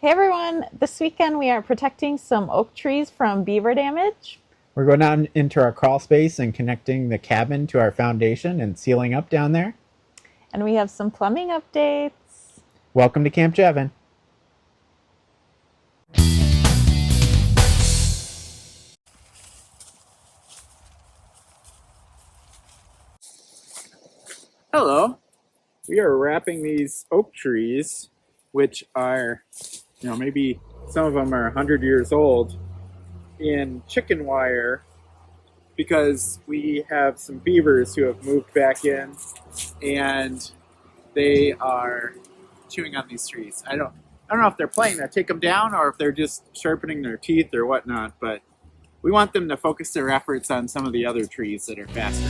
Hey everyone, this weekend we are protecting some oak trees from beaver damage. We're going down into our crawl space and connecting the cabin to our foundation and sealing up down there. And we have some plumbing updates. Welcome to Camp Javin. Hello. We are wrapping these oak trees, which are, maybe some of them are 100 years old, in chicken wire because we have some beavers who have moved back in and they are chewing on these trees. I don't know if they're playing to take them down or if they're just sharpening their teeth or whatnot, but we want them to focus their efforts on some of the other trees that are faster.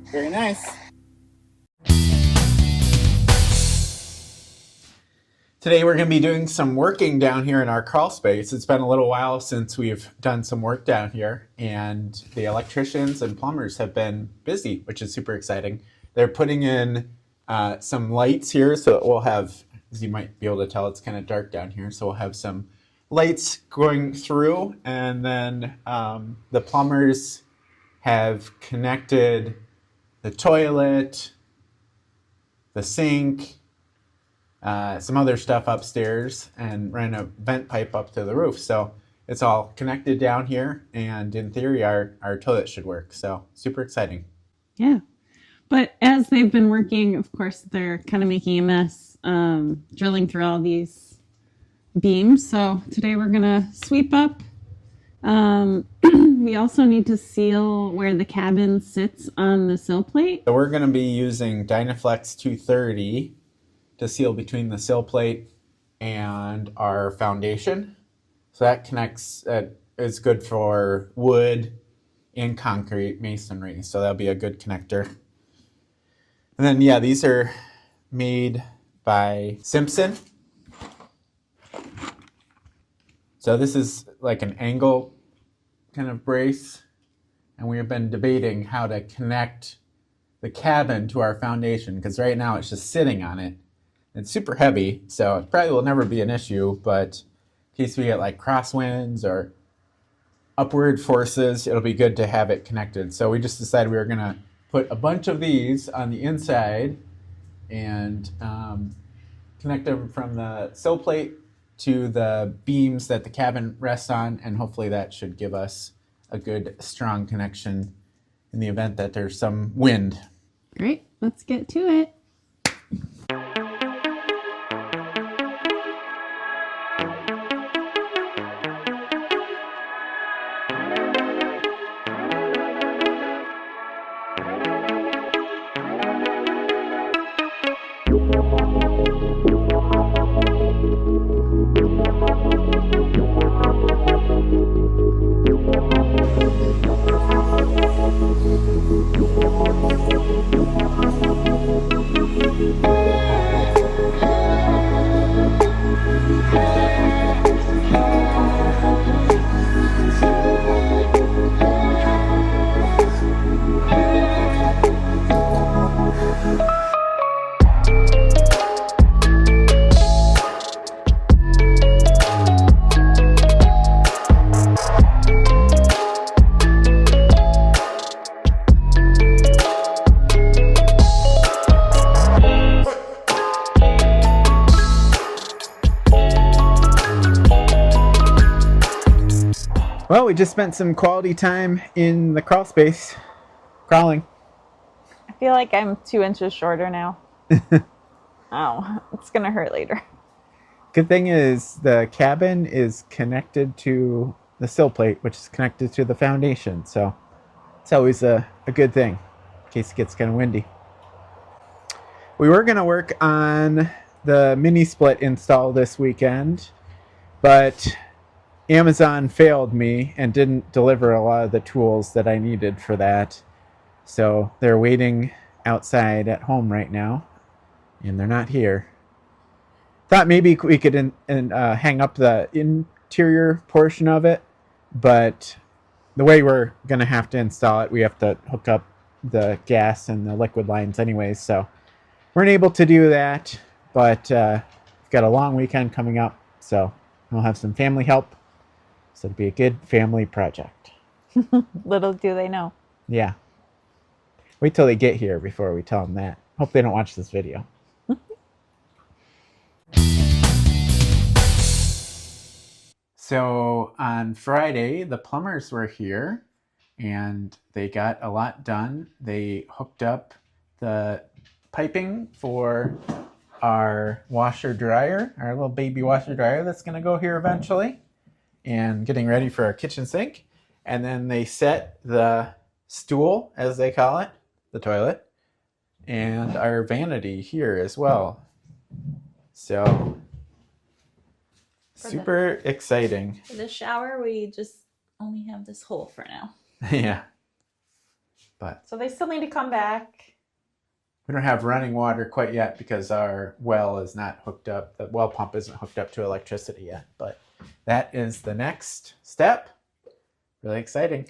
Very nice. Today we're going to be doing some working down here in our crawl space. It's been a little while since we've done some work down here, and the electricians and plumbers have been busy, which is super exciting. They're putting in some lights here, so that we'll have, as you might be able to tell, it's kind of dark down here, so we'll have some lights going through, and then the plumbers have connected the toilet, the sink, some other stuff upstairs, and ran a vent pipe up to the roof. So it's all connected down here, and in theory, our toilet should work. So super exciting. Yeah. But as they've been working, of course, they're kind of making a mess, drilling through all these beams. So today we're going to sweep up. We also need to seal where the cabin sits on the sill plate. So we're going to be using Dynaflex 230 to seal between the sill plate and our foundation. So that connects, is good for wood and concrete masonry. So that'll be a good connector. And then, yeah, these are made by Simpson. So this is like an angle kind of brace. And we have been debating how to connect the cabin to our foundation, because right now it's just sitting on it. It's super heavy, so it probably will never be an issue, but in case we get like crosswinds or upward forces, it'll be good to have it connected. So we just decided we were going to put a bunch of these on the inside and connect them from the sill plate to the beams that the cabin rests on, and hopefully that should give us a good strong connection in the event that there's some wind. Great, let's get to it. Well, we just spent some quality time in the crawl space, crawling. I feel like I'm 2 inches shorter now. Oh, it's going to hurt later. Good thing is the cabin is connected to the sill plate, which is connected to the foundation. So it's always a good thing in case it gets kind of windy. We were going to work on the mini split install this weekend, but Amazon failed me and didn't deliver a lot of the tools that I needed for that. So they're waiting outside at home right now, and they're not here. Thought maybe we could hang up the interior portion of it, but the way we're going to have to install it, we have to hook up the gas and the liquid lines anyways, so weren't able to do that, but we've got a long weekend coming up, so we'll have some family help. So it'll be a good family project. Little do they know. Yeah. Wait till they get here before we tell them that. Hope they don't watch this video. So on Friday, the plumbers were here and they got a lot done. They hooked up the piping for our washer dryer, our little baby washer dryer that's going to go here eventually, and getting ready for our kitchen sink. And then they set the stool, as they call it, the toilet, and our vanity here as well. So super exciting. For the shower, we just only have this hole for now. Yeah. But So they still need to come back. we don't have running water quite yet because our well is not hooked up. The well pump isn't hooked up to electricity yet, but that is the next step. Really exciting.